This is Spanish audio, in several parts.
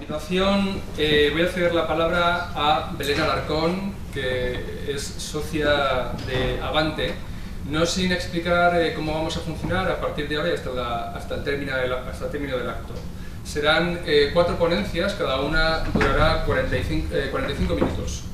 continuación voy a ceder la palabra a Belén Alarcón, que es socia de Avante, no sin explicar cómo vamos a funcionar a partir de ahora y hasta el término del acto. Serán 4 ponencias, cada una durará 45 minutos.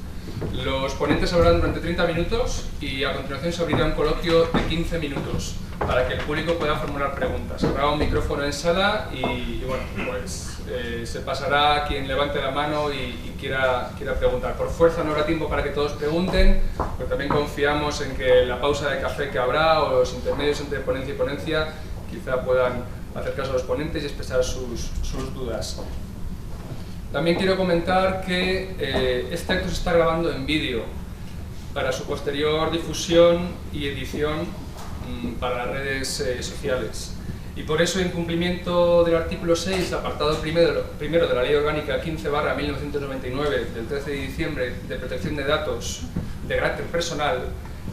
Los ponentes hablarán durante 30 minutos y a continuación se abrirá un coloquio de 15 minutos para que el público pueda formular preguntas. Habrá un micrófono en sala y bueno, pues se pasará a quien levante la mano y quiera preguntar. Por fuerza no habrá tiempo para que todos pregunten, pero también confiamos en que la pausa de café que habrá o los intermedios entre ponencia y ponencia quizá puedan hacer caso a los ponentes y expresar sus dudas. También quiero comentar que este acto se está grabando en vídeo para su posterior difusión y edición para las redes sociales. Y por eso, en cumplimiento del artículo 6, apartado primero de la Ley Orgánica 15/1999 del 13 de diciembre de protección de datos de carácter personal,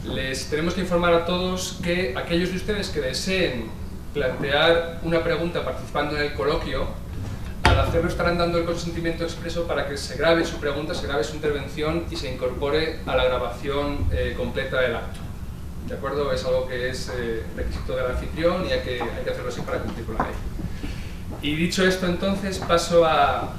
les tenemos que informar a todos que aquellos de ustedes que deseen plantear una pregunta participando en el coloquio, al hacerlo estarán dando el consentimiento expreso para que se grabe su pregunta, se grabe su intervención y se incorpore a la grabación completa del acto. ¿De acuerdo? Es algo que es requisito del anfitrión y hay que hacerlo así para cumplir con la ley. Y dicho esto, entonces, paso a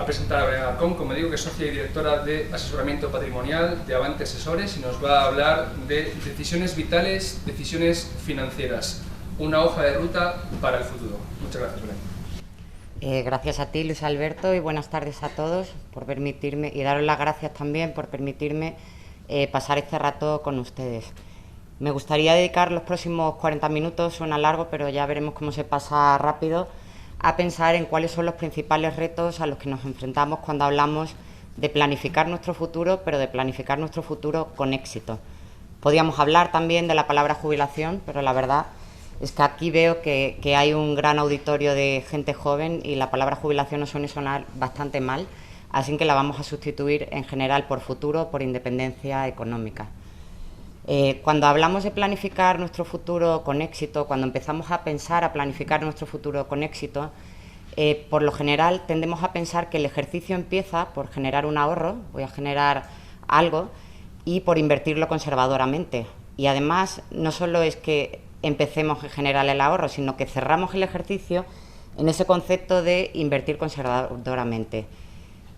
presentar a Belén Alarcón, como digo, que es socia y directora de asesoramiento patrimonial de Avante Asesores y nos va a hablar de decisiones vitales, decisiones financieras, una hoja de ruta para el futuro. Muchas gracias, Belén. Gracias a ti, Luis Alberto, y buenas tardes a todos por permitirme, y daros las gracias también por permitirme pasar este rato con ustedes. Me gustaría dedicar los próximos 40 minutos, suena largo, pero ya veremos cómo se pasa rápido, a pensar en cuáles son los principales retos a los que nos enfrentamos cuando hablamos de planificar nuestro futuro, pero de planificar nuestro futuro con éxito. Podríamos hablar también de la palabra jubilación, pero la verdad es que aquí veo que hay un gran auditorio de gente joven y la palabra jubilación nos suele sonar bastante mal, así que la vamos a sustituir en general por futuro, por independencia económica. Cuando hablamos de planificar nuestro futuro con éxito, cuando empezamos a pensar a planificar nuestro futuro con éxito, por lo general tendemos a pensar que el ejercicio empieza por generar un ahorro, voy a generar algo, y por invertirlo conservadoramente. Y además, no solo es que empecemos a generar el ahorro, sino que cerramos el ejercicio en ese concepto de invertir conservadoramente.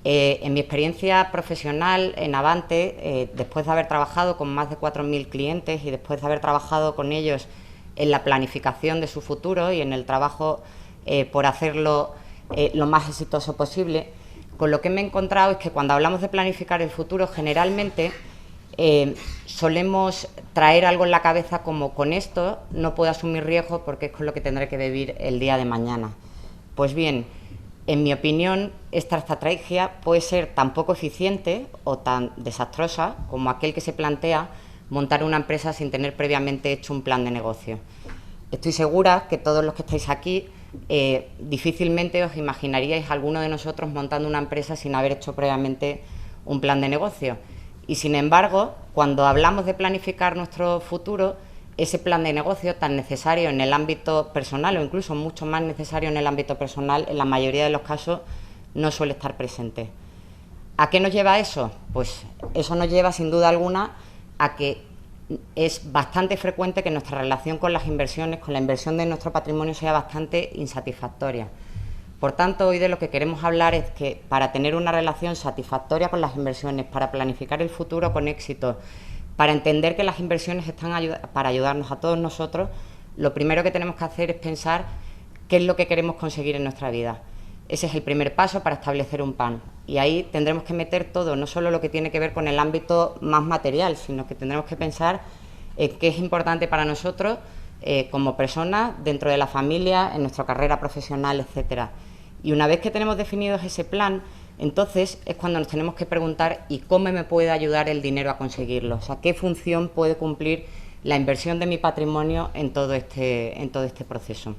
En mi experiencia profesional en Avante, después de haber trabajado con más de 4.000 clientes y después de haber trabajado con ellos en la planificación de su futuro y en el trabajo por hacerlo lo más exitoso posible, con lo que me he encontrado es que cuando hablamos de planificar el futuro, generalmente solemos traer algo en la cabeza como con esto no puedo asumir riesgos porque es con lo que tendré que vivir el día de mañana. Pues bien, en mi opinión, esta estrategia puede ser tan poco eficiente o tan desastrosa como aquel que se plantea montar una empresa sin tener previamente hecho un plan de negocio. Estoy segura que todos los que estáis aquí difícilmente os imaginaríais a alguno de nosotros montando una empresa sin haber hecho previamente un plan de negocio. Y sin embargo, cuando hablamos de planificar nuestro futuro, ese plan de negocio tan necesario en el ámbito personal o incluso mucho más necesario en el ámbito personal, en la mayoría de los casos no suele estar presente. ¿A qué nos lleva eso? Pues eso nos lleva sin duda alguna a que es bastante frecuente que nuestra relación con las inversiones, con la inversión de nuestro patrimonio sea bastante insatisfactoria. Por tanto, hoy de lo que queremos hablar es que para tener una relación satisfactoria con las inversiones, para planificar el futuro con éxito, para entender que las inversiones están para ayudarnos a todos nosotros, lo primero que tenemos que hacer es pensar qué es lo que queremos conseguir en nuestra vida. Ese es el primer paso para establecer un plan. Y ahí tendremos que meter todo, no solo lo que tiene que ver con el ámbito más material, sino que tendremos que pensar qué es importante para nosotros como personas, dentro de la familia, en nuestra carrera profesional, etcétera. Y una vez que tenemos definido ese plan, entonces es cuando nos tenemos que preguntar ¿y cómo me puede ayudar el dinero a conseguirlo? O sea, ¿qué función puede cumplir la inversión de mi patrimonio en todo este proceso?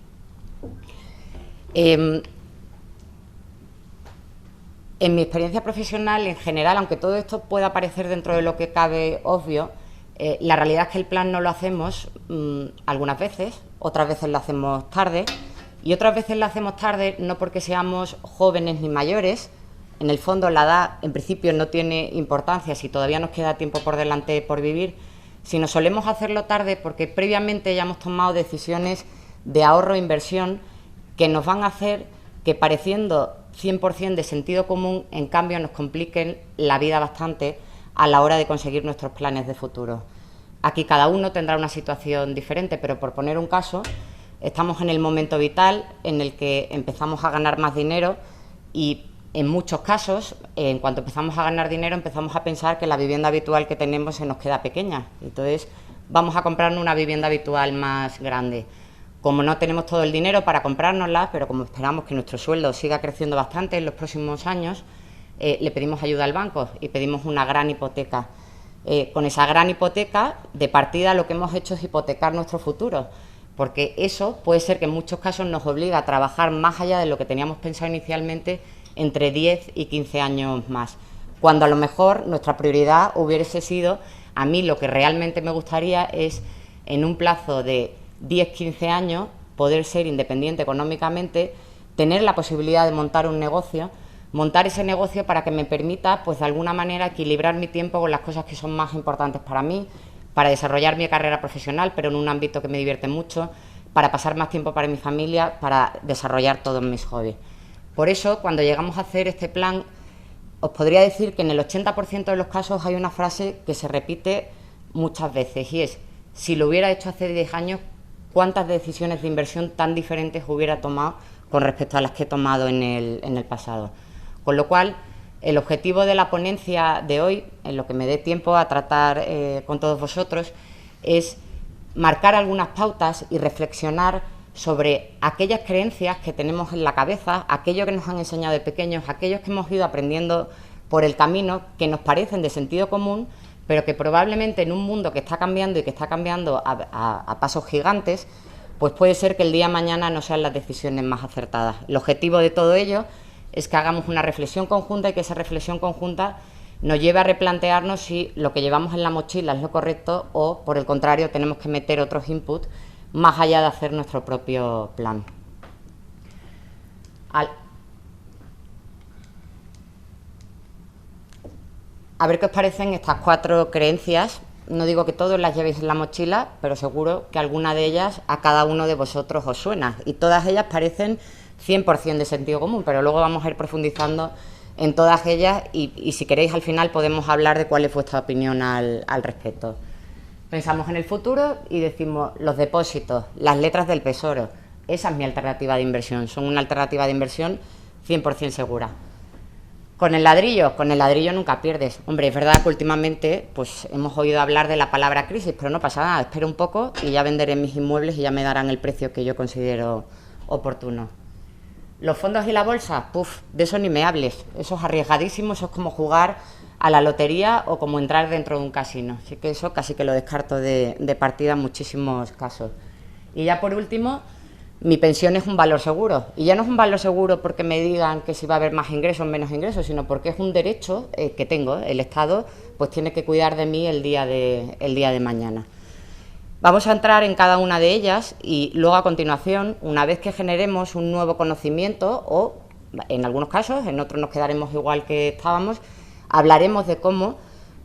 En mi experiencia profesional, en general, aunque todo esto pueda parecer dentro de lo que cabe obvio, la realidad es que el plan no lo hacemos algunas veces, otras veces lo hacemos tarde, Y otras veces la hacemos tarde, no porque seamos jóvenes ni mayores. En el fondo, la edad, en principio, no tiene importancia si todavía nos queda tiempo por delante por vivir, sino solemos hacerlo tarde porque previamente ya hemos tomado decisiones de ahorro e inversión que nos van a hacer que, pareciendo 100% de sentido común, en cambio nos compliquen la vida bastante a la hora de conseguir nuestros planes de futuro. Aquí cada uno tendrá una situación diferente, pero por poner un caso, estamos en el momento vital en el que empezamos a ganar más dinero y en muchos casos, en cuanto empezamos a ganar dinero, empezamos a pensar que la vivienda habitual que tenemos se nos queda pequeña. Entonces, vamos a comprarnos una vivienda habitual más grande. Como no tenemos todo el dinero para comprárnosla, pero como esperamos que nuestro sueldo siga creciendo bastante en los próximos años, le pedimos ayuda al banco y pedimos una gran hipoteca. Con esa gran hipoteca, de partida, lo que hemos hecho es hipotecar nuestro futuro, porque eso puede ser que en muchos casos nos obliga a trabajar más allá de lo que teníamos pensado inicialmente, entre 10 y 15 años más, cuando a lo mejor nuestra prioridad hubiese sido, a mí lo que realmente me gustaría es, en un plazo de 10-15 años, poder ser independiente económicamente, tener la posibilidad de montar un negocio, montar ese negocio para que me permita, pues de alguna manera, equilibrar mi tiempo con las cosas que son más importantes para mí, para desarrollar mi carrera profesional, pero en un ámbito que me divierte mucho, para pasar más tiempo para mi familia, para desarrollar todos mis hobbies. Por eso, cuando llegamos a hacer este plan, os podría decir que en el 80% de los casos hay una frase que se repite muchas veces, y es: si lo hubiera hecho hace 10 años, ¿cuántas decisiones de inversión tan diferentes hubiera tomado con respecto a las que he tomado en el pasado? Con lo cual, el objetivo de la ponencia de hoy, en lo que me dé tiempo a tratar con todos vosotros, es marcar algunas pautas y reflexionar sobre aquellas creencias que tenemos en la cabeza, aquello que nos han enseñado de pequeños, aquellos que hemos ido aprendiendo por el camino, que nos parecen de sentido común, pero que probablemente en un mundo que está cambiando y que está cambiando a pasos gigantes, pues puede ser que el día de mañana no sean las decisiones más acertadas. El objetivo de todo ello es que hagamos una reflexión conjunta y que esa reflexión conjunta nos lleve a replantearnos si lo que llevamos en la mochila es lo correcto o, por el contrario, tenemos que meter otros inputs más allá de hacer nuestro propio plan. A ver qué os parecen estas 4 creencias. No digo que todos las llevéis en la mochila, pero seguro que alguna de ellas a cada uno de vosotros os suena. Y todas ellas parecen 100% de sentido común, pero luego vamos a ir profundizando en todas ellas y si queréis al final podemos hablar de cuál es vuestra opinión al respecto. Pensamos en el futuro y decimos: los depósitos, las letras del tesoro, esa es mi alternativa de inversión, son una alternativa de inversión 100% segura. Con el ladrillo nunca pierdes. Hombre, es verdad que últimamente pues hemos oído hablar de la palabra crisis, pero no pasa nada, espera un poco y ya venderé mis inmuebles y ya me darán el precio que yo considero oportuno. Los fondos y la bolsa, de eso ni me hables, eso es arriesgadísimo, eso es como jugar a la lotería o como entrar dentro de un casino, así que eso casi que lo descarto de partida en muchísimos casos. Y ya por último, mi pensión es un valor seguro, y ya no es un valor seguro porque me digan que si va a haber más ingresos o menos ingresos, sino porque es un derecho que tengo. El Estado pues tiene que cuidar de mí el día de mañana. Vamos a entrar en cada una de ellas y luego a continuación, una vez que generemos un nuevo conocimiento, o en algunos casos, en otros nos quedaremos igual que estábamos, hablaremos de cómo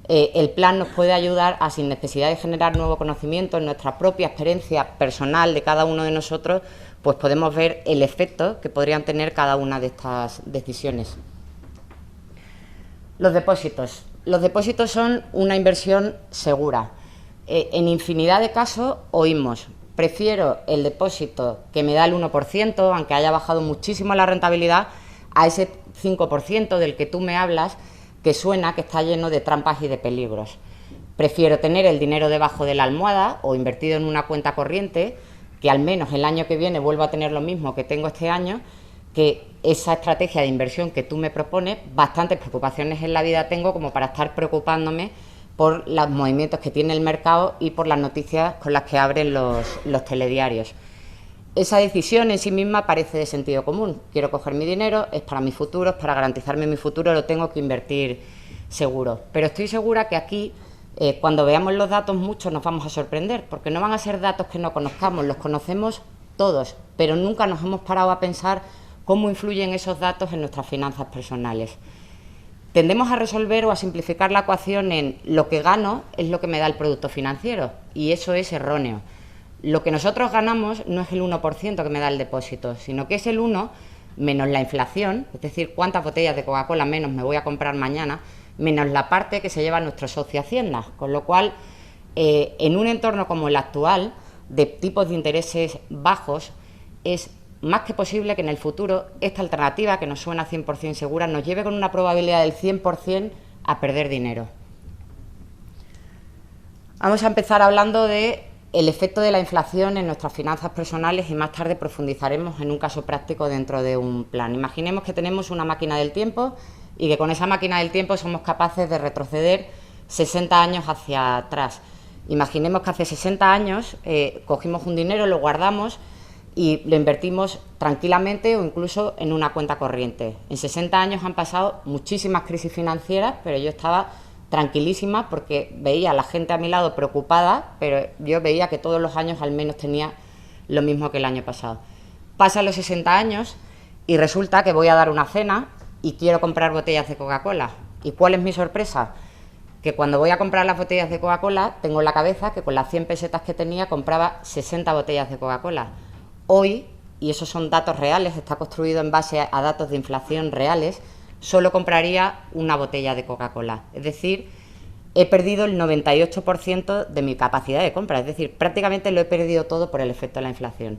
el plan nos puede ayudar a, sin necesidad de generar nuevo conocimiento, en nuestra propia experiencia personal de cada uno de nosotros, pues podemos ver el efecto que podrían tener cada una de estas decisiones. Los depósitos. Los depósitos son una inversión segura. En infinidad de casos oímos: prefiero el depósito que me da el 1%, aunque haya bajado muchísimo la rentabilidad, a ese 5% del que tú me hablas, que suena que está lleno de trampas y de peligros. Prefiero tener el dinero debajo de la almohada o invertido en una cuenta corriente, que al menos el año que viene vuelvo a tener lo mismo que tengo este año, que esa estrategia de inversión que tú me propones. Bastantes preocupaciones en la vida tengo como para estar preocupándome por los movimientos que tiene el mercado y por las noticias con las que abren los telediarios. Esa decisión en sí misma parece de sentido común. Quiero coger mi dinero, es para mi futuro, es para garantizarme mi futuro, lo tengo que invertir seguro. Pero estoy segura que aquí, cuando veamos los datos, muchos nos vamos a sorprender, porque no van a ser datos que no conozcamos, los conocemos todos, pero nunca nos hemos parado a pensar cómo influyen esos datos en nuestras finanzas personales. Tendemos a resolver o a simplificar la ecuación en lo que gano es lo que me da el producto financiero, y eso es erróneo. Lo que nosotros ganamos no es el 1% que me da el depósito, sino que es el 1 menos la inflación, es decir, cuántas botellas de Coca-Cola menos me voy a comprar mañana, menos la parte que se lleva nuestro socio Hacienda, con lo cual, en un entorno como el actual, de tipos de intereses bajos, es más que posible que en el futuro esta alternativa, que nos suena 100% segura, nos lleve con una probabilidad del 100% a perder dinero. Vamos a empezar hablando del efecto de la inflación en nuestras finanzas personales y más tarde profundizaremos en un caso práctico dentro de un plan. Imaginemos que tenemos una máquina del tiempo y que con esa máquina del tiempo somos capaces de retroceder 60 años hacia atrás. Imaginemos que hace 60 años cogimos un dinero, lo guardamos y lo invertimos tranquilamente o incluso en una cuenta corriente. En 60 años han pasado muchísimas crisis financieras, pero yo estaba tranquilísima porque veía a la gente a mi lado preocupada, pero yo veía que todos los años al menos tenía lo mismo que el año pasado. Pasan los 60 años y resulta que voy a dar una cena y quiero comprar botellas de Coca-Cola. ¿Y cuál es mi sorpresa? Que cuando voy a comprar las botellas de Coca-Cola tengo en la cabeza que con las 100 pesetas que tenía compraba 60 botellas de Coca-Cola. Hoy, y esos son datos reales, está construido en base a datos de inflación reales, solo compraría una botella de Coca-Cola. Es decir, he perdido el 98% de mi capacidad de compra, es decir, prácticamente lo he perdido todo por el efecto de la inflación.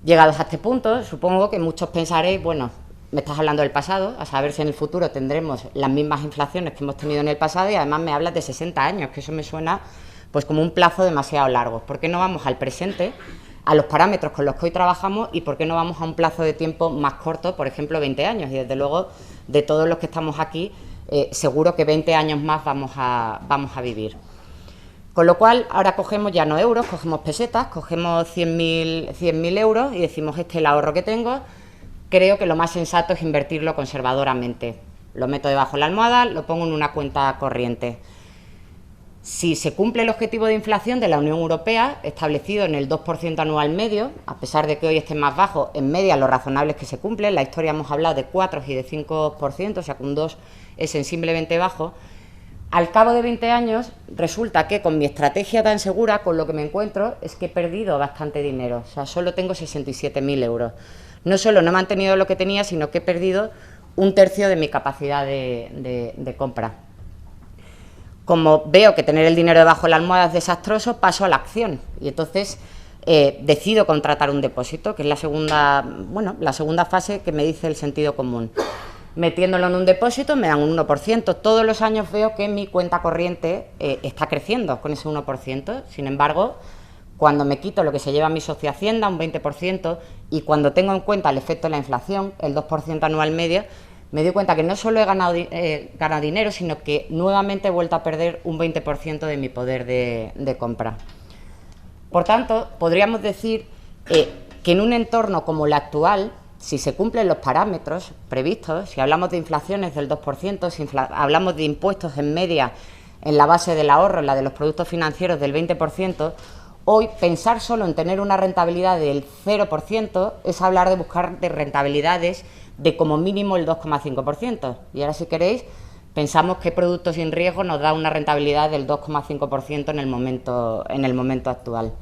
Llegados a este punto, supongo que muchos pensaréis, bueno, me estás hablando del pasado, a saber si en el futuro tendremos las mismas inflaciones que hemos tenido en el pasado y además me hablas de 60 años, que eso me suena pues como un plazo demasiado largo. ¿Por qué no vamos al presente, a los parámetros con los que hoy trabajamos y por qué no vamos a un plazo de tiempo más corto, por ejemplo 20 años? Y desde luego, de todos los que estamos aquí, seguro que 20 años más vamos a vivir. Con lo cual, ahora cogemos ya no euros, cogemos pesetas, cogemos 100.000 euros y decimos, este es el ahorro que tengo, creo que lo más sensato es invertirlo conservadoramente. Lo meto debajo de la almohada, lo pongo en una cuenta corriente. Si se cumple el objetivo de inflación de la Unión Europea, establecido en el 2% anual medio, a pesar de que hoy esté más bajo, en media lo razonable es que se cumple. En la historia hemos hablado de 4 y de 5%, o sea que un 2 es sensiblemente bajo. Al cabo de 20 años, resulta que con mi estrategia tan segura, con lo que me encuentro, es que he perdido bastante dinero. O sea, solo tengo 67.000 euros. No solo no he mantenido lo que tenía, sino que he perdido un tercio de mi capacidad de compra. Como veo que tener el dinero debajo de la almohada es desastroso, paso a la acción y entonces decido contratar un depósito, que es la segunda fase que me dice el sentido común. Metiéndolo en un depósito me dan un 1%. Todos los años veo que mi cuenta corriente está creciendo con ese 1%. Sin embargo, cuando me quito lo que se lleva mi socio Hacienda, un 20%, y cuando tengo en cuenta el efecto de la inflación, el 2% anual medio, me doy cuenta que no solo he ganado dinero, sino que nuevamente he vuelto a perder un 20% de mi poder de compra. Por tanto, podríamos decir que en un entorno como el actual, si se cumplen los parámetros previstos, si hablamos de inflaciones del 2%, si hablamos de impuestos en media en la base del ahorro, en la de los productos financieros del 20%, hoy pensar solo en tener una rentabilidad del 0% es hablar de buscar de rentabilidades de como mínimo el 2,5%. Y ahora, si queréis, pensamos qué producto sin riesgo nos da una rentabilidad del 2,5% en el momento actual.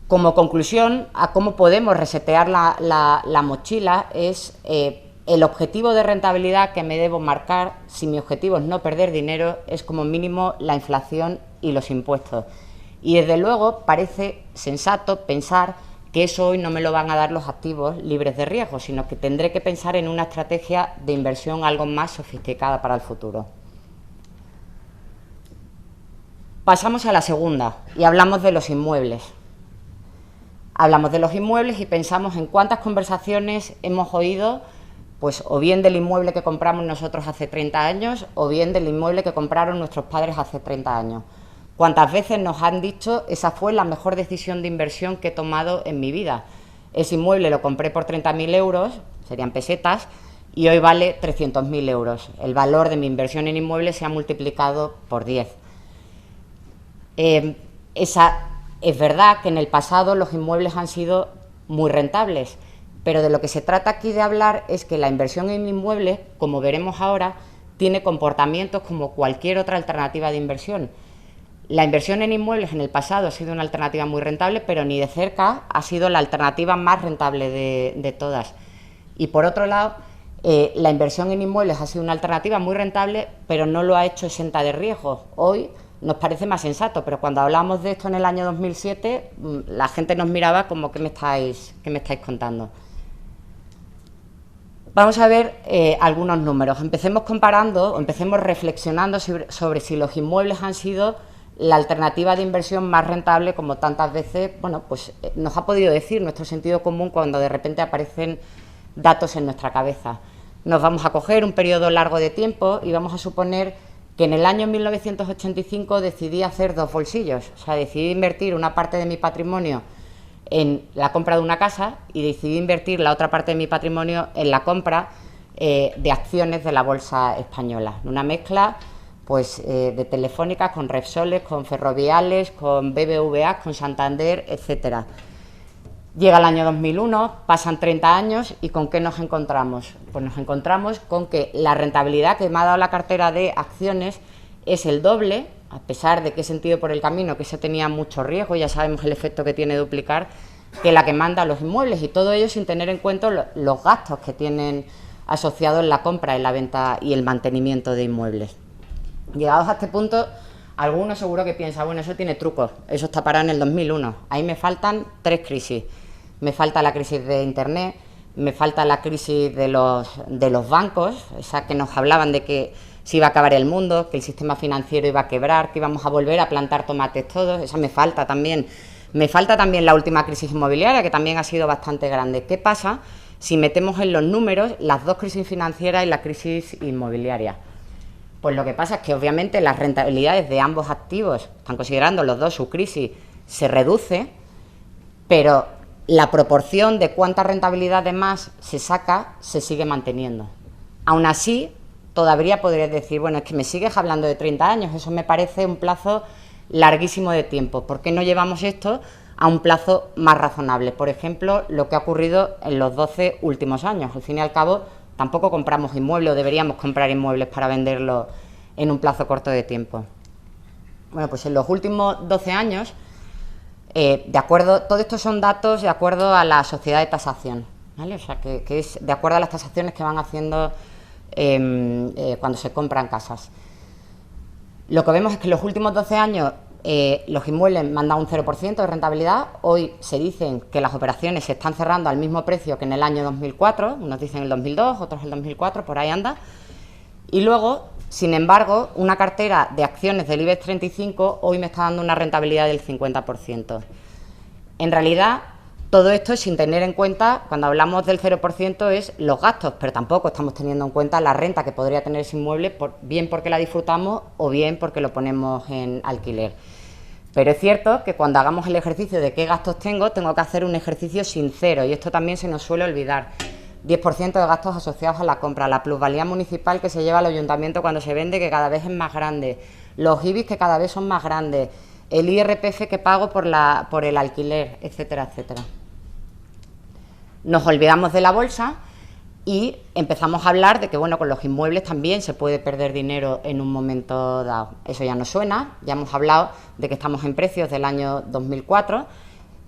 Como conclusión, a cómo podemos resetear la mochila es el objetivo de rentabilidad que me debo marcar, si mi objetivo es no perder dinero, es como mínimo la inflación y los impuestos. Y desde luego parece sensato pensar que eso hoy no me lo van a dar los activos libres de riesgo, sino que tendré que pensar en una estrategia de inversión algo más sofisticada para el futuro. Pasamos a la segunda y hablamos de los inmuebles. Hablamos de los inmuebles y pensamos en cuántas conversaciones hemos oído, pues o bien del inmueble que compramos nosotros hace 30 años o bien del inmueble que compraron nuestros padres hace 30 años. ¿Cuántas veces nos han dicho esa fue la mejor decisión de inversión que he tomado en mi vida? Ese inmueble lo compré por 30.000 euros, serían pesetas, y hoy vale 300.000 euros. El valor de mi inversión en inmuebles se ha multiplicado por 10. Esa Es verdad que en el pasado los inmuebles han sido muy rentables, pero de lo que se trata aquí de hablar es que la inversión en inmuebles, como veremos ahora, tiene comportamientos como cualquier otra alternativa de inversión. La inversión en inmuebles en el pasado ha sido una alternativa muy rentable, pero ni de cerca ha sido la alternativa más rentable de todas. Y por otro lado, la inversión en inmuebles ha sido una alternativa muy rentable, pero no lo ha hecho exenta de riesgos. Hoy nos parece más sensato, pero cuando hablamos de esto en el año 2007, la gente nos miraba como ¿qué me estáis contando? Vamos a ver algunos números. Empecemos reflexionando sobre si los inmuebles han sido la alternativa de inversión más rentable, como tantas veces, bueno, pues nos ha podido decir nuestro sentido común cuando de repente aparecen datos en nuestra cabeza. Nos vamos a coger un periodo largo de tiempo y vamos a suponer que en el año 1985 decidí hacer dos bolsillos, o sea, decidí invertir una parte de mi patrimonio en la compra de una casa y decidí invertir la otra parte de mi patrimonio en la compra de acciones de la bolsa española, una mezcla pues de Telefónicas con Repsoles, con Ferroviales, con BBVA, con Santander, etcétera. Llega el año 2001, pasan 30 años y ¿con qué nos encontramos? Pues nos encontramos con que la rentabilidad que me ha dado la cartera de acciones es el doble, a pesar de que he sentido por el camino que se tenía mucho riesgo, ya sabemos el efecto que tiene duplicar, que la que manda los inmuebles, y todo ello sin tener en cuenta los gastos que tienen asociados la compra y la venta y el mantenimiento de inmuebles. Llegados a este punto, algunos seguro que piensan, bueno, eso tiene trucos, eso está parado en el 2001. Ahí me faltan 3 crisis. Me falta la crisis de Internet, me falta la crisis de los bancos, esa que nos hablaban de que se iba a acabar el mundo, que el sistema financiero iba a quebrar, que íbamos a volver a plantar tomates todos, esa me falta también. Me falta también la última crisis inmobiliaria, que también ha sido bastante grande. ¿Qué pasa si metemos en los números las dos crisis financieras y la crisis inmobiliaria? Pues lo que pasa es que obviamente las rentabilidades de ambos activos, están considerando los dos su crisis, se reduce, pero la proporción de cuánta rentabilidad de más se saca se sigue manteniendo. Aún así, todavía podrías decir, bueno, es que me sigues hablando de 30 años, eso me parece un plazo larguísimo de tiempo. ¿Por qué no llevamos esto a un plazo más razonable? Por ejemplo, lo que ha ocurrido en los 12 últimos años. Al fin y al cabo, tampoco compramos inmuebles o deberíamos comprar inmuebles para venderlos en un plazo corto de tiempo. Bueno, pues en los últimos 12 años, de acuerdo, todo esto son datos de acuerdo a la sociedad de tasación, ¿vale? O sea, que es de acuerdo a las tasaciones que van haciendo cuando se compran casas. Lo que vemos es que en los últimos 12 años los inmuebles me han dado un 0% de rentabilidad. Hoy se dicen que las operaciones se están cerrando al mismo precio que en el año 2004, unos dicen el 2002, otros el 2004, por ahí anda. Y luego, sin embargo, una cartera de acciones del IBEX 35 hoy me está dando una rentabilidad del 50%. En realidad, todo esto sin tener en cuenta, cuando hablamos del 0%, es los gastos, pero tampoco estamos teniendo en cuenta la renta que podría tener ese inmueble, bien porque la disfrutamos o bien porque lo ponemos en alquiler. Pero es cierto que cuando hagamos el ejercicio de qué gastos tengo que hacer un ejercicio sincero, y esto también se nos suele olvidar. 10% de gastos asociados a la compra, la plusvalía municipal que se lleva al ayuntamiento cuando se vende, que cada vez es más grande, los IBIs que cada vez son más grandes, el IRPF que pago por el alquiler, etcétera, etcétera. Nos olvidamos de la bolsa y empezamos a hablar de que, bueno, con los inmuebles también se puede perder dinero en un momento dado. Eso ya nos suena, ya hemos hablado de que estamos en precios del año 2004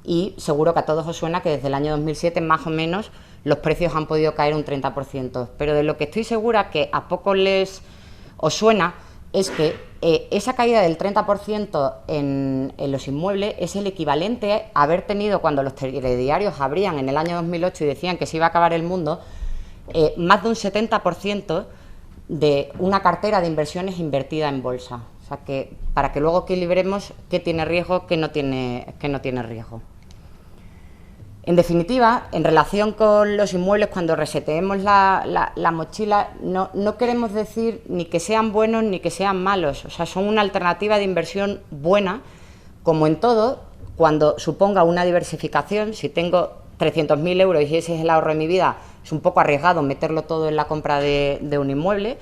y seguro que a todos os suena que desde el año 2007 más o menos los precios han podido caer un 30%. Pero de lo que estoy segura que a pocos os suena es que esa caída del 30% en los inmuebles es el equivalente a haber tenido, cuando los telediarios abrían en el año 2008 y decían que se iba a acabar el mundo, más de un 70% de una cartera de inversiones invertida en bolsa. O sea, que para que luego equilibremos qué tiene riesgo, qué no tiene riesgo. En definitiva, en relación con los inmuebles, cuando reseteemos la mochila, no queremos decir ni que sean buenos ni que sean malos. O sea, son una alternativa de inversión buena, como en todo, cuando suponga una diversificación. Si tengo 300.000 euros y ese es el ahorro de mi vida, es un poco arriesgado meterlo todo en la compra de un inmueble,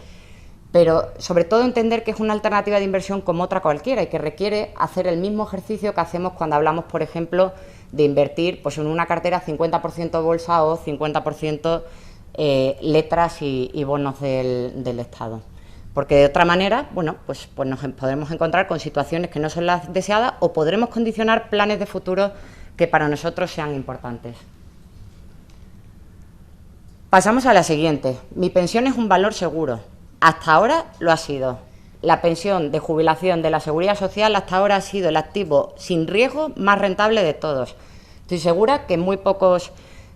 pero sobre todo entender que es una alternativa de inversión como otra cualquiera y que requiere hacer el mismo ejercicio que hacemos cuando hablamos, por ejemplo, de invertir pues, en una cartera 50% bolsa o 50% letras y bonos del Estado. Porque de otra manera, bueno, pues nos podremos encontrar con situaciones que no son las deseadas o podremos condicionar planes de futuro que para nosotros sean importantes. Pasamos a la siguiente. Mi pensión es un valor seguro. Hasta ahora lo ha sido. La pensión de jubilación de la Seguridad Social hasta ahora ha sido el activo sin riesgo más rentable de todos. Estoy segura que muy pocos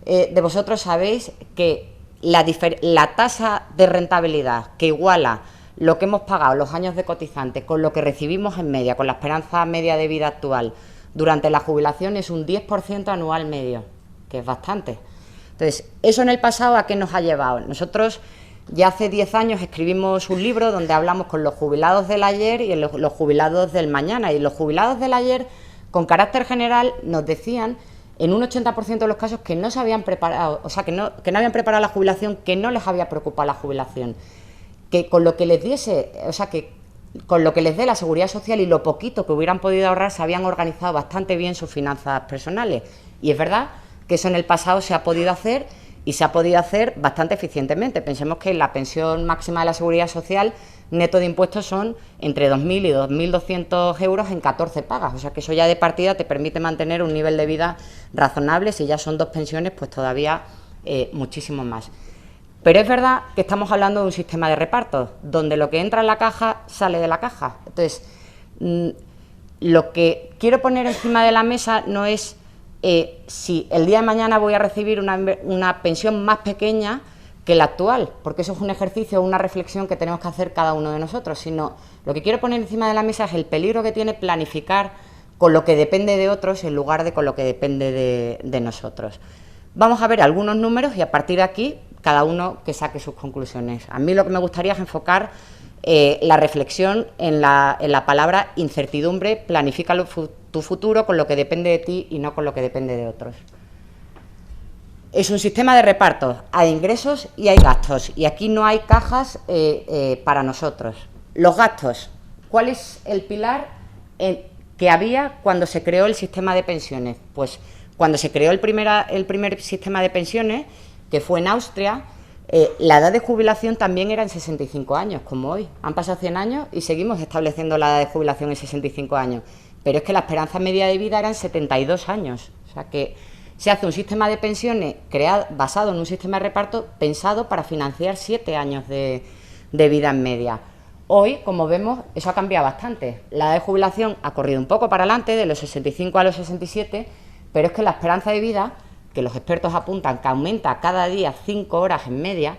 de vosotros sabéis que la tasa de rentabilidad que iguala lo que hemos pagado los años de cotizante con lo que recibimos en media, con la esperanza media de vida actual, durante la jubilación es un 10% anual medio, que es bastante. Entonces, ¿eso en el pasado a qué nos ha llevado? Nosotros ya hace 10 años escribimos un libro donde hablamos con los jubilados del ayer y los jubilados del mañana. Y los jubilados del ayer, con carácter general, nos decían en un 80% de los casos que no se habían preparado, o sea, que no habían preparado la jubilación, que no les había preocupado la jubilación, que con lo que les diese, o sea, que con lo que les dé la Seguridad Social y lo poquito que hubieran podido ahorrar, se habían organizado bastante bien sus finanzas personales. Y es verdad que eso en el pasado se ha podido hacer y se ha podido hacer bastante eficientemente. Pensemos que la pensión máxima de la Seguridad Social, neto de impuestos, son entre 2.000 y 2.200 euros en 14 pagas. O sea que eso ya de partida te permite mantener un nivel de vida razonable. Si ya son 2 pensiones, pues todavía muchísimo más. Pero es verdad que estamos hablando de un sistema de reparto, donde lo que entra en la caja sale de la caja. Entonces, lo que quiero poner encima de la mesa no es si el día de mañana voy a recibir una pensión más pequeña que la actual, porque eso es un ejercicio, una reflexión que tenemos que hacer cada uno de nosotros, sino lo que quiero poner encima de la mesa es el peligro que tiene planificar con lo que depende de otros en lugar de con lo que depende de nosotros. Vamos a ver algunos números y a partir de aquí cada uno que saque sus conclusiones. A mí lo que me gustaría es enfocar la reflexión en la palabra incertidumbre. Planifica tu futuro con lo que depende de ti y no con lo que depende de otros. Es un sistema de reparto, hay ingresos y hay gastos, y aquí no hay cajas para nosotros. Los gastos, ¿cuál es el pilar que había cuando se creó el sistema de pensiones? Pues cuando se creó el primer sistema de pensiones, que fue en Austria, la edad de jubilación también era en 65 años, como hoy. Han pasado 100 años y seguimos estableciendo la edad de jubilación en 65 años. Pero es que la esperanza media de vida era en 72 años. O sea que se hace un sistema de pensiones basado en un sistema de reparto pensado para financiar 7 años de vida en media. Hoy, como vemos, eso ha cambiado bastante. La edad de jubilación ha corrido un poco para adelante, de los 65 a los 67, pero es que la esperanza de vida, que los expertos apuntan que aumenta cada día 5 horas en media,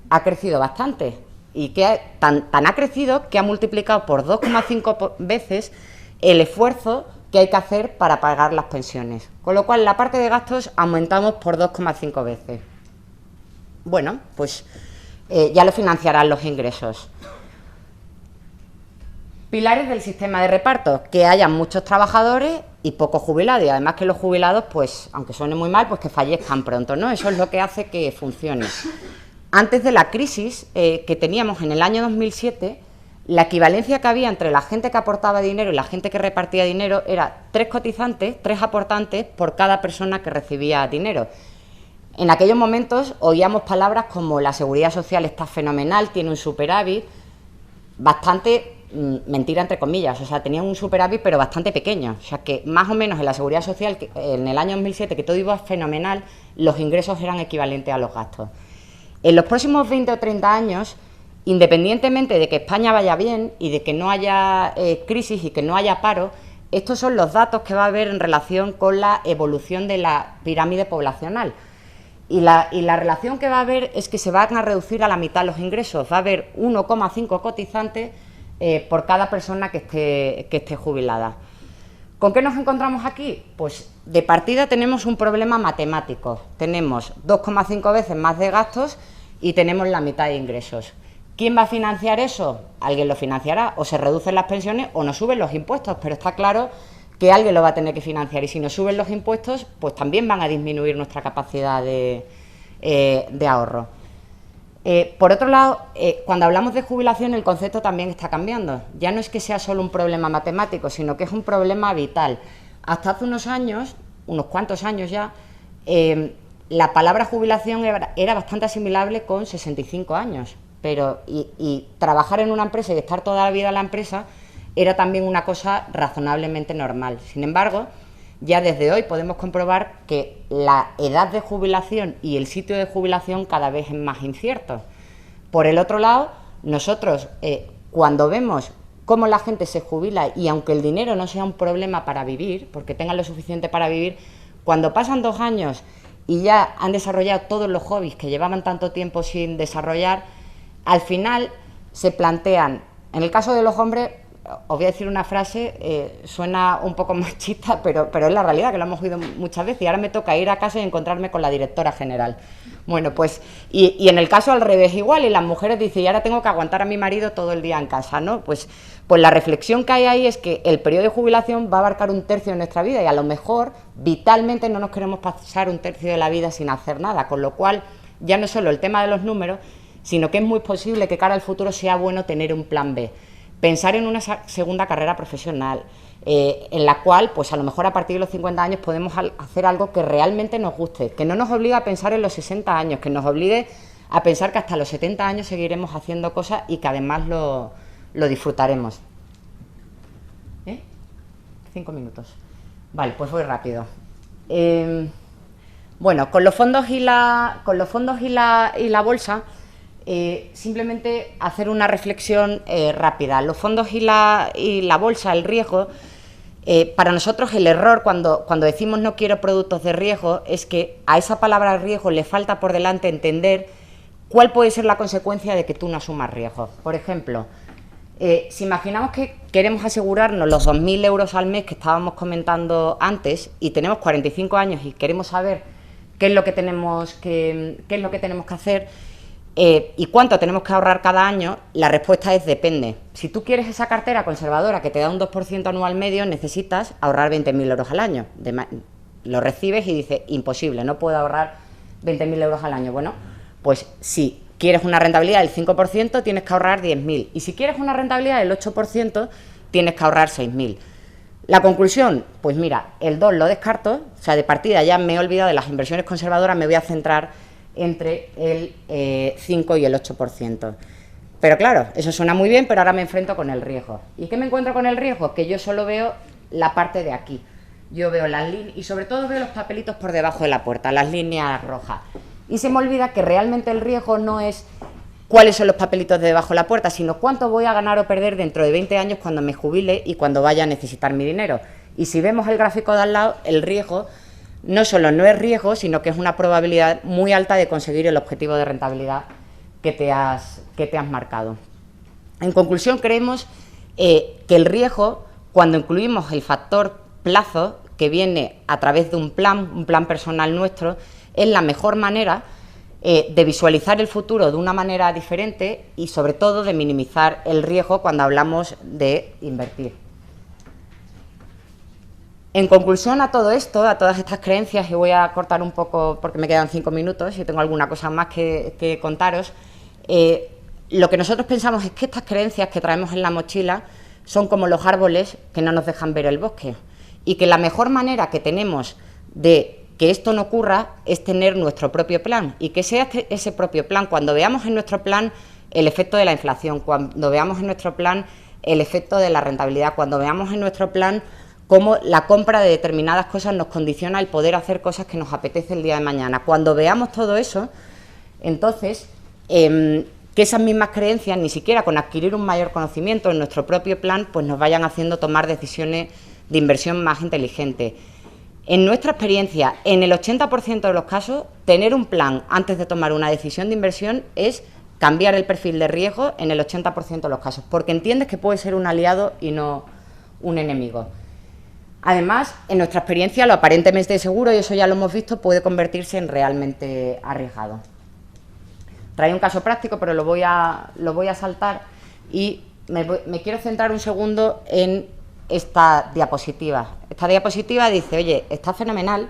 ha crecido bastante. Y que tan ha crecido que ha multiplicado por 2,5 veces el esfuerzo que hay que hacer para pagar las pensiones. Con lo cual, la parte de gastos aumentamos por 2,5 veces. Bueno, pues ya lo financiarán los ingresos. Pilares del sistema de reparto: que haya muchos trabajadores y pocos jubilados, y además que los jubilados, pues, aunque suene muy mal, pues que fallezcan pronto, ¿no? Eso es lo que hace que funcione. Antes de la crisis que teníamos en el año 2007, la equivalencia que había entre la gente que aportaba dinero y la gente que repartía dinero era 3 cotizantes, 3 aportantes por cada persona que recibía dinero. En aquellos momentos oíamos palabras como la Seguridad Social está fenomenal, tiene un superávit, bastante mentira entre comillas, o sea, tenían un superávit pero bastante pequeño, o sea que más o menos en la Seguridad Social, en el año 2007, que todo iba fenomenal, los ingresos eran equivalentes a los gastos. En los próximos 20 o 30 años, independientemente de que España vaya bien y de que no haya crisis y que no haya paro, estos son los datos que va a haber en relación con la evolución de la pirámide poblacional. Y la relación que va a haber es que se van a reducir a la mitad los ingresos. Va a haber 1,5 cotizantes por cada persona que esté jubilada. ¿Con qué nos encontramos aquí? Pues de partida tenemos un problema matemático. Tenemos 2,5 veces más de gastos y tenemos la mitad de ingresos. ¿Quién va a financiar eso? Alguien lo financiará, o se reducen las pensiones o nos suben los impuestos, pero está claro que alguien lo va a tener que financiar, y si nos suben los impuestos, pues también van a disminuir nuestra capacidad de ahorro. Por otro lado, cuando hablamos de jubilación, el concepto también está cambiando. Ya no es que sea solo un problema matemático, sino que es un problema vital. Hasta hace unos años, unos cuantos años ya, la palabra jubilación era bastante asimilable con 65 años. Y trabajar en una empresa y estar toda la vida en la empresa era también una cosa razonablemente normal. Sin embargo, ya desde hoy podemos comprobar que la edad de jubilación y el sitio de jubilación cada vez es más incierto. Por el otro lado, nosotros cuando vemos cómo la gente se jubila y aunque el dinero no sea un problema para vivir, porque tengan lo suficiente para vivir, cuando pasan 2 años y ya han desarrollado todos los hobbies que llevaban tanto tiempo sin desarrollar, al final se plantean, en el caso de los hombres, os voy a decir una frase, suena un poco machista, pero es la realidad, que lo hemos oído muchas veces, y ahora me toca ir a casa y encontrarme con la directora general. Bueno, pues, y en el caso al revés igual, y las mujeres dicen, y ahora tengo que aguantar a mi marido todo el día en casa, ¿no? Pues la reflexión que hay ahí es que el periodo de jubilación va a abarcar 1/3 de nuestra vida, y a lo mejor, vitalmente, no nos queremos pasar 1/3 de la vida sin hacer nada, con lo cual, ya no solo el tema de los números, sino que es muy posible que cara al futuro sea bueno tener un plan B. Pensar en una segunda carrera profesional, en la cual, pues a lo mejor a partir de los 50 años podemos hacer algo que realmente nos guste, que no nos obligue a pensar en los 60 años, que nos obligue a pensar que hasta los 70 años seguiremos haciendo cosas y que además lo disfrutaremos. 5 minutos. Vale, pues voy rápido. Bueno, con los fondos y la bolsa, simplemente hacer una reflexión rápida. Los fondos y la bolsa, el riesgo, para nosotros el error cuando decimos no quiero productos de riesgo es que a esa palabra riesgo le falta por delante entender cuál puede ser la consecuencia de que tú no asumas riesgo. Por ejemplo, si imaginamos que queremos asegurarnos los 2.000 euros al mes que estábamos comentando antes y tenemos 45 años y queremos saber qué es lo que tenemos que hacer, y cuánto tenemos que ahorrar cada año, la respuesta es depende. Si tú quieres esa cartera conservadora que te da un 2% anual medio, necesitas ahorrar 20.000 euros al año. Lo recibes y dices, imposible, no puedo ahorrar 20.000 euros al año. Bueno, pues si quieres una rentabilidad del 5%, tienes que ahorrar 10.000. Y si quieres una rentabilidad del 8%, tienes que ahorrar 6.000. La conclusión, pues mira, el 2 lo descarto, o sea, de partida ya me he olvidado de las inversiones conservadoras, me voy a centrar entre el 5 y el 8%. Pero claro, eso suena muy bien, pero ahora me enfrento con el riesgo. ¿Y qué me encuentro con el riesgo? Que yo solo veo la parte de aquí. Yo veo las líneas, y sobre todo veo los papelitos por debajo de la puerta, las líneas rojas. Y se me olvida que realmente el riesgo no es cuáles son los papelitos de debajo de la puerta, sino cuánto voy a ganar o perder dentro de 20 años cuando me jubile y cuando vaya a necesitar mi dinero. Y si vemos el gráfico de al lado, el riesgo no solo no es riesgo, sino que es una probabilidad muy alta de conseguir el objetivo de rentabilidad que te has marcado. En conclusión, creemos que el riesgo, cuando incluimos el factor plazo, que viene a través de un plan personal nuestro, es la mejor manera de visualizar el futuro de una manera diferente y, sobre todo, de minimizar el riesgo cuando hablamos de invertir. En conclusión a todo esto, a todas estas creencias, y voy a cortar un poco porque me quedan 5 minutos y tengo alguna cosa más que contaros, lo que nosotros pensamos es que estas creencias que traemos en la mochila son como los árboles que no nos dejan ver el bosque y que la mejor manera que tenemos de que esto no ocurra es tener nuestro propio plan y que sea ese propio plan, cuando veamos en nuestro plan el efecto de la inflación, cuando veamos en nuestro plan el efecto de la rentabilidad, cuando veamos en nuestro plan cómo la compra de determinadas cosas nos condiciona el poder hacer cosas que nos apetece el día de mañana. Cuando veamos todo eso, entonces, que esas mismas creencias, ni siquiera con adquirir un mayor conocimiento en nuestro propio plan, pues nos vayan haciendo tomar decisiones de inversión más inteligentes. En nuestra experiencia, en el 80% de los casos, tener un plan antes de tomar una decisión de inversión es cambiar el perfil de riesgo en el 80% de los casos, porque entiendes que puede ser un aliado y no un enemigo. Además, en nuestra experiencia, lo aparentemente seguro, y eso ya lo hemos visto, puede convertirse en realmente arriesgado. Trae un caso práctico, pero lo voy a saltar y me quiero centrar un segundo en esta diapositiva. Esta diapositiva dice, oye, está fenomenal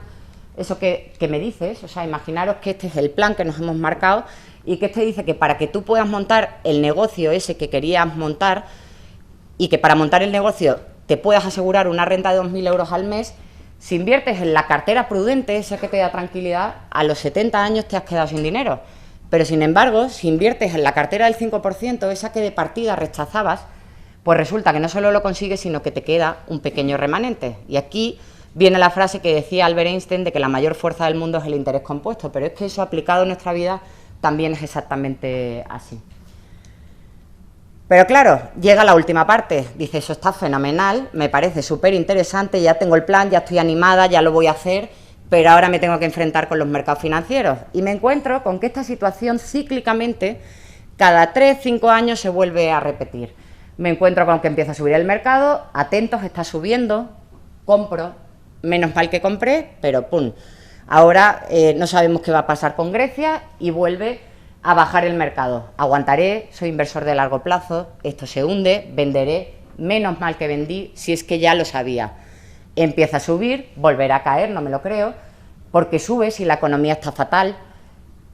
eso que me dices, o sea, imaginaros que este es el plan que nos hemos marcado y que este dice que para que tú puedas montar el negocio ese que querías montar y que para montar el negocio te puedas asegurar una renta de 2.000 euros al mes, si inviertes en la cartera prudente, esa que te da tranquilidad, a los 70 años te has quedado sin dinero. Pero sin embargo, si inviertes en la cartera del 5%, esa que de partida rechazabas, pues resulta que no solo lo consigues, sino que te queda un pequeño remanente. Y aquí viene la frase que decía Albert Einstein de que la mayor fuerza del mundo es el interés compuesto, pero es que eso aplicado en nuestra vida también es exactamente así. Pero claro, llega la última parte, dice, eso está fenomenal, me parece súper interesante, ya tengo el plan, ya estoy animada, ya lo voy a hacer, pero ahora me tengo que enfrentar con los mercados financieros. Y me encuentro con que esta situación cíclicamente, cada 3-5 años se vuelve a repetir. Me encuentro con que empieza a subir el mercado, atentos, está subiendo, compro, menos mal que compré, pero pum. Ahora no sabemos qué va a pasar con Grecia y vuelve a bajar el mercado. Aguantaré, soy inversor de largo plazo, esto se hunde, venderé, menos mal que vendí, si es que ya lo sabía. Empieza a subir, volverá a caer, no me lo creo, porque sube si la economía está fatal,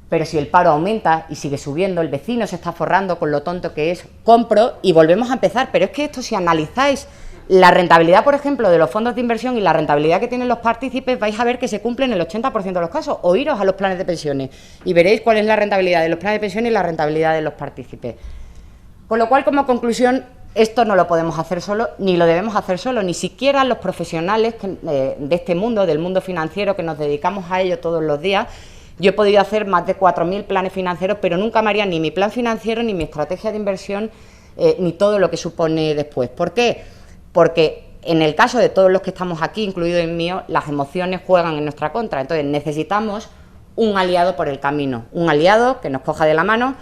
pero si el paro aumenta y sigue subiendo, el vecino se está forrando con lo tonto que es, compro y volvemos a empezar. Pero es que esto, si analizáis la rentabilidad, por ejemplo, de los fondos de inversión y la rentabilidad que tienen los partícipes, vais a ver que se cumplen en el 80% de los casos. O iros a los planes de pensiones y veréis cuál es la rentabilidad de los planes de pensiones y la rentabilidad de los partícipes. Con lo cual, como conclusión, esto no lo podemos hacer solo, ni lo debemos hacer solo, ni siquiera los profesionales de este mundo, del mundo financiero, que nos dedicamos a ello todos los días. Yo he podido hacer más de 4.000 planes financieros, pero nunca me haría ni mi plan financiero, ni mi estrategia de inversión, ni todo lo que supone después. ¿Por qué? Porque en el caso de todos los que estamos aquí, incluido el mío, las emociones juegan en nuestra contra. Entonces necesitamos un aliado por el camino, un aliado que nos coja de la mano,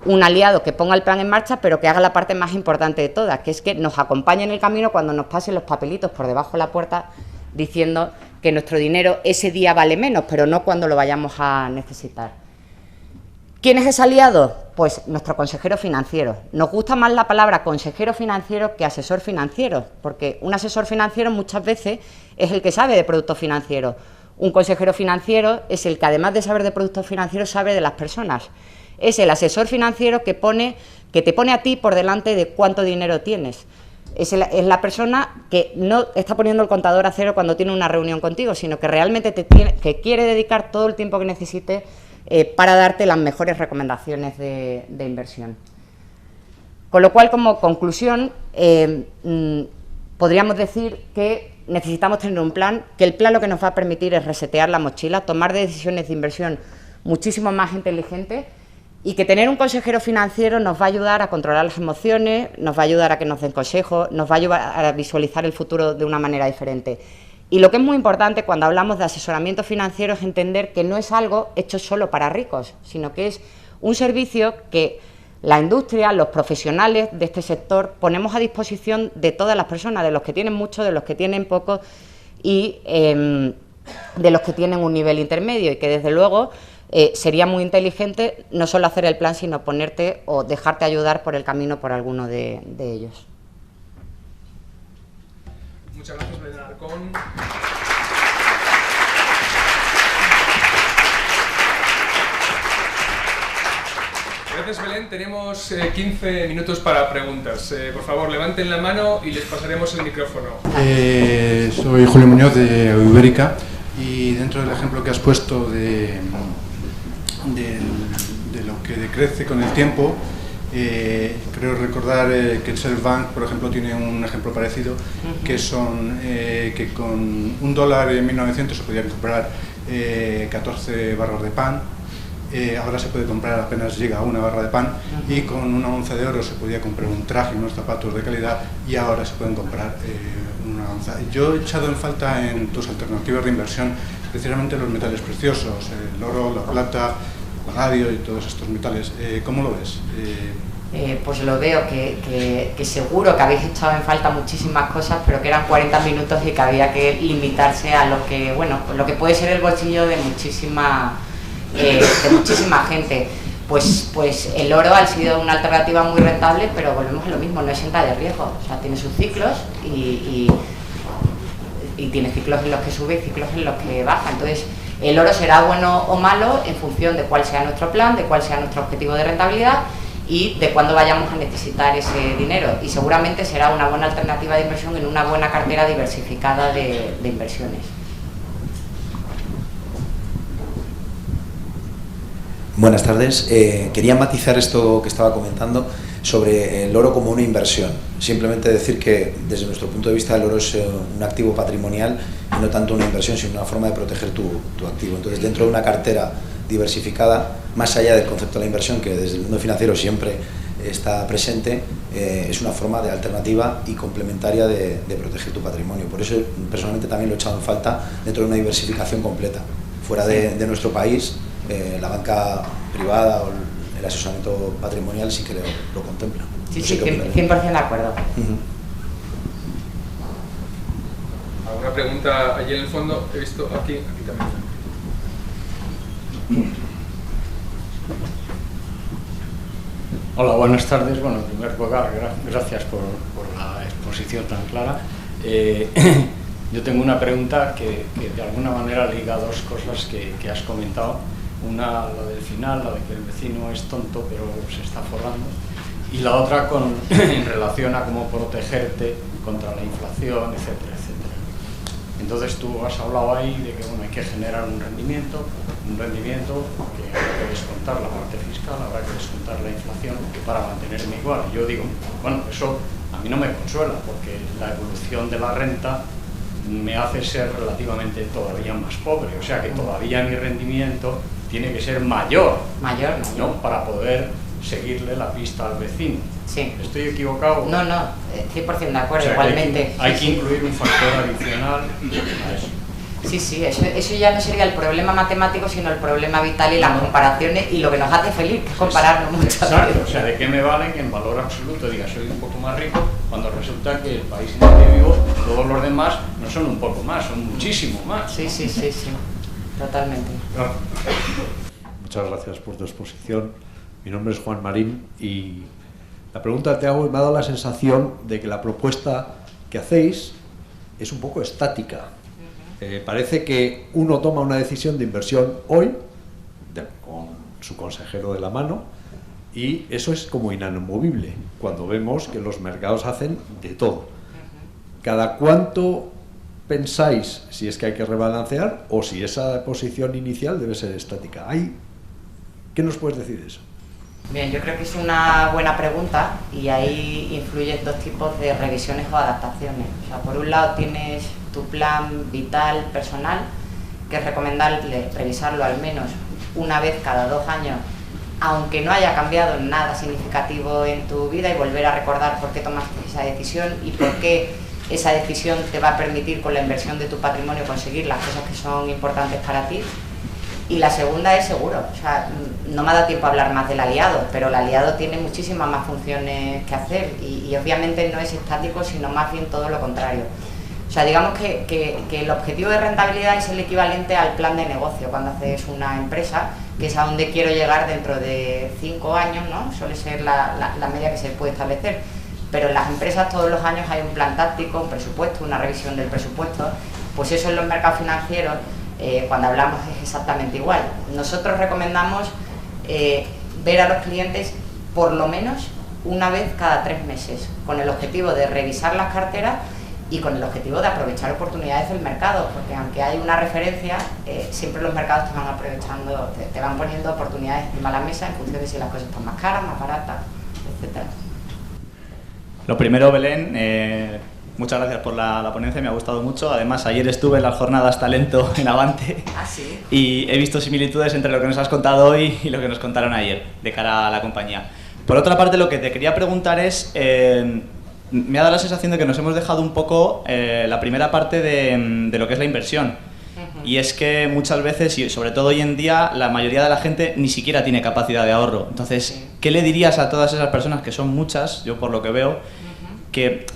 un aliado que ponga el plan en marcha, pero que haga la parte más importante de todas, que es que nos acompañe en el camino cuando nos pasen los papelitos por debajo de la puerta diciendo que nuestro dinero ese día vale menos, pero no cuando lo vayamos a necesitar. ¿Quién es ese aliado? Pues nuestro consejero financiero. Nos gusta más la palabra consejero financiero que asesor financiero, porque un asesor financiero muchas veces es el que sabe de productos financieros. Un consejero financiero es el que, además de saber de productos financieros, sabe de las personas. Es el asesor financiero que te pone a ti por delante de cuánto dinero tienes. Es la persona que no está poniendo el contador a cero cuando tiene una reunión contigo, sino que realmente que quiere dedicar todo el tiempo que necesite para darte las mejores recomendaciones de inversión. Con lo cual, como conclusión, podríamos decir que necesitamos tener un plan, que el plan lo que nos va a permitir es resetear la mochila, tomar decisiones de inversión muchísimo más inteligentes, y que tener un consejero financiero nos va a ayudar a controlar las emociones, nos va a ayudar a que nos den consejos, nos va a ayudar a visualizar el futuro de una manera diferente. Y lo que es muy importante cuando hablamos de asesoramiento financiero es entender que no es algo hecho solo para ricos, sino que es un servicio que la industria, los profesionales de este sector ponemos a disposición de todas las personas, de los que tienen mucho, de los que tienen poco y de los que tienen un nivel intermedio, y que desde luego sería muy inteligente no solo hacer el plan, sino ponerte o dejarte ayudar por el camino por alguno de ellos. Muchas gracias, Belén Alarcón. Gracias, Belén. Tenemos 15 minutos para preguntas. Por favor, levanten la mano y les pasaremos el micrófono. Soy Julio Muñoz de Ibérica, y dentro del ejemplo que has puesto de lo que decrece con el tiempo, creo recordar que el Self Bank, por ejemplo, tiene un ejemplo parecido, que son que con $1 en 1900 se podían comprar 14 barras de pan. Ahora se puede comprar, apenas llega a una barra de pan, y con una onza de oro se podía comprar un traje y unos zapatos de calidad, y ahora se pueden comprar una onza. Yo he echado en falta en tus alternativas de inversión precisamente los metales preciosos, el oro, la plata, el paladio y todos estos metales. ¿Cómo lo ves? Pues lo veo, que seguro que habéis echado en falta muchísimas cosas, pero que eran 40 minutos y que había que limitarse a lo que, bueno, lo que puede ser el bolsillo de muchísima gente. Pues el oro ha sido una alternativa muy rentable, pero volvemos a lo mismo, no exenta de riesgo. O sea, tiene sus ciclos y tiene ciclos en los que sube y ciclos en los que baja. Entonces, El oro será bueno o malo en función de cuál sea nuestro plan, de cuál sea nuestro objetivo de rentabilidad y de cuándo vayamos a necesitar ese dinero. Y seguramente será una buena alternativa de inversión en una buena cartera diversificada de inversiones. Buenas tardes. Quería matizar esto que estaba comentando sobre el oro como una inversión. Simplemente decir que desde nuestro punto de vista el oro es un activo patrimonial y no tanto una inversión, sino una forma de proteger tu activo. Entonces, dentro de una cartera diversificada, más allá del concepto de la inversión, que desde el mundo financiero siempre está presente, es una forma de alternativa y complementaria de proteger tu patrimonio. Por eso, personalmente, también lo he echado en falta dentro de una diversificación completa. Fuera de nuestro país, la banca privada o el asesoramiento patrimonial sí que lo contempla. Sí, no sí, sé 100% de acuerdo. ¿Alguna pregunta allí en el fondo? He visto aquí también. Hola, buenas tardes. Bueno, en primer lugar, gracias por la exposición tan clara. Yo tengo una pregunta que de alguna manera liga dos cosas que has comentado. Una, la del final, la de que el vecino es tonto pero se está forrando. Y la otra en relación a cómo protegerte contra la inflación, etcétera, etcétera. Entonces tú has hablado ahí de que bueno, hay que generar un rendimiento que habrá que descontar la parte fiscal, habrá que descontar la inflación para mantenerme igual. Y yo digo, bueno, eso a mí no me consuela porque la evolución de la renta me hace ser relativamente todavía más pobre, o sea que todavía mi rendimiento tiene que ser mayor, ¿no? Para poder seguirle la pista al vecino. Sí. ¿Estoy equivocado? No, 100% de acuerdo, O sea, igualmente. Hay que incluir un factor adicional a eso. Sí, eso ya no sería el problema matemático, sino el problema vital y las comparaciones y lo que nos hace feliz, que es compararnos muchas Exacto, veces. o sea, ¿de qué me vale que en valor absoluto diga soy un poco más rico cuando resulta que el país en el que vivo, todos los demás no son un poco más, son muchísimo más? Sí, totalmente. Muchas gracias por tu exposición. Mi nombre es Juan Marín y la pregunta que te hago, me ha dado la sensación de que la propuesta que hacéis es un poco estática. Parece que uno toma una decisión de inversión hoy, con su consejero de la mano, y eso es como inamovible, cuando vemos que los mercados hacen de todo. ¿Cada cuánto pensáis si es que hay que rebalancear o si esa posición inicial debe ser estática? ¿Qué nos puedes decir de eso? Bien, yo creo que es una buena pregunta y ahí influyen dos tipos de revisiones o adaptaciones. O sea, por un lado tienes tu plan vital personal, que es recomendable revisarlo al menos una vez cada 2 años, aunque no haya cambiado nada significativo en tu vida, y volver a recordar por qué tomaste esa decisión y por qué esa decisión te va a permitir con la inversión de tu patrimonio conseguir las cosas que son importantes para ti. Y la segunda es seguro, o sea, no me ha dado tiempo a hablar más del aliado, pero el aliado tiene muchísimas más funciones que hacer y obviamente no es estático, sino más bien todo lo contrario. O sea, digamos que el objetivo de rentabilidad es el equivalente al plan de negocio cuando haces una empresa, que es a donde quiero llegar dentro de 5 años, ¿no? Suele ser la media que se puede establecer. Pero en las empresas todos los años hay un plan táctico, un presupuesto, una revisión del presupuesto. Pues eso en los mercados financieros, cuando hablamos, es exactamente igual. Nosotros recomendamos ver a los clientes por lo menos una vez cada 3 meses, con el objetivo de revisar las carteras y con el objetivo de aprovechar oportunidades del mercado, porque aunque hay una referencia, siempre los mercados te van aprovechando, te van poniendo oportunidades encima de la mesa en función de si las cosas están más caras, más baratas, etcétera. Lo primero, Belén, muchas gracias por la ponencia, me ha gustado mucho. Además, ayer estuve en las jornadas Talento en Avante. ¿Ah, sí? Y he visto similitudes entre lo que nos has contado hoy y lo que nos contaron ayer, de cara a la compañía. Por otra parte, lo que te quería preguntar es, me ha dado la sensación de que nos hemos dejado un poco la primera parte de lo que es la inversión. Y es que muchas veces, y sobre todo hoy en día, la mayoría de la gente ni siquiera tiene capacidad de ahorro. Entonces, ¿qué le dirías a todas esas personas, que son muchas, yo por lo que veo, que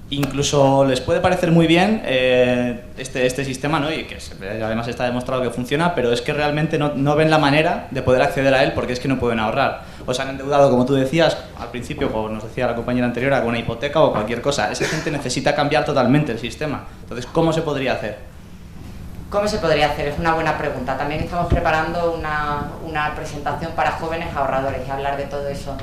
incluso les puede parecer muy bien este sistema, ¿no? Y que además está demostrado que funciona, pero es que realmente no ven la manera de poder acceder a él porque es que no pueden ahorrar? O se han endeudado, como tú decías al principio, como nos decía la compañera anterior, con una hipoteca o cualquier cosa. Esa gente necesita cambiar totalmente el sistema. Entonces, ¿cómo se podría hacer? ¿Cómo se podría hacer? Es una buena pregunta. También estamos preparando una presentación para jóvenes ahorradores y hablar de todo eso.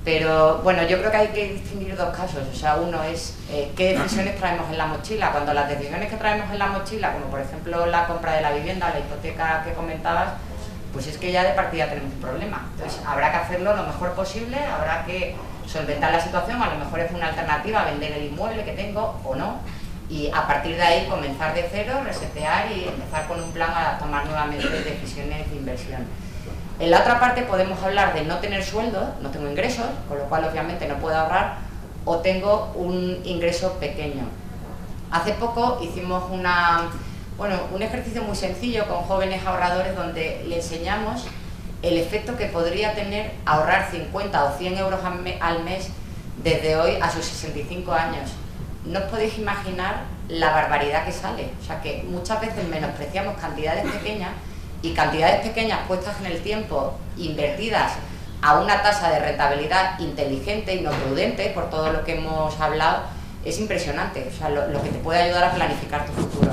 Pero bueno, yo creo que hay que distinguir dos casos. O sea, uno es qué decisiones traemos en la mochila. Cuando las decisiones que traemos en la mochila, como por ejemplo la compra de la vivienda, la hipoteca que comentabas, pues es que ya de partida tenemos un problema. Entonces habrá que hacerlo lo mejor posible, habrá que solventar la situación, a lo mejor es una alternativa vender el inmueble que tengo o no, y a partir de ahí comenzar de cero, resetear y empezar con un plan a tomar nuevamente decisiones de inversión. En la otra parte podemos hablar de no tener sueldo, no tengo ingresos, con lo cual obviamente no puedo ahorrar, o tengo un ingreso pequeño. Hace poco hicimos un ejercicio muy sencillo con jóvenes ahorradores donde le enseñamos el efecto que podría tener ahorrar 50 o 100 euros al mes desde hoy a sus 65 años. No os podéis imaginar la barbaridad que sale. O sea que muchas veces menospreciamos cantidades pequeñas y cantidades pequeñas puestas en el tiempo, invertidas a una tasa de rentabilidad inteligente y no prudente, por todo lo que hemos hablado, es impresionante. O sea, lo que te puede ayudar a planificar tu futuro.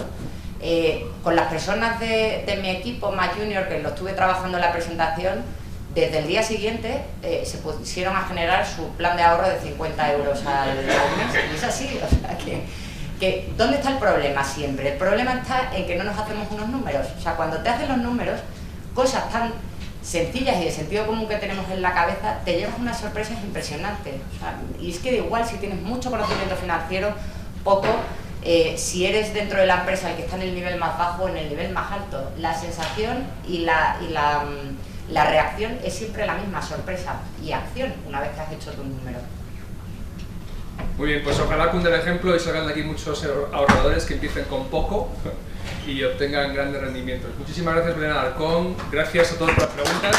Con las personas de mi equipo más junior, que lo estuve trabajando en la presentación, desde el día siguiente se pusieron a generar su plan de ahorro de 50 euros al mes. Y es así, o sea que ¿dónde está el problema siempre? El problema está en que no nos hacemos unos números. O sea, cuando te hacen los números, cosas tan sencillas y de sentido común que tenemos en la cabeza, te llevas unas sorpresas impresionantes. O sea, y es que da igual si tienes mucho conocimiento financiero, poco, si eres dentro de la empresa el que está en el nivel más bajo o en el nivel más alto, la sensación y la reacción es siempre la misma, sorpresa y acción, una vez que has hecho tu número. Muy bien, pues ojalá cunda el ejemplo y salgan de aquí muchos ahorradores que empiecen con poco y obtengan grandes rendimientos. Muchísimas gracias, Belén Alarcón. Gracias a todos por las preguntas.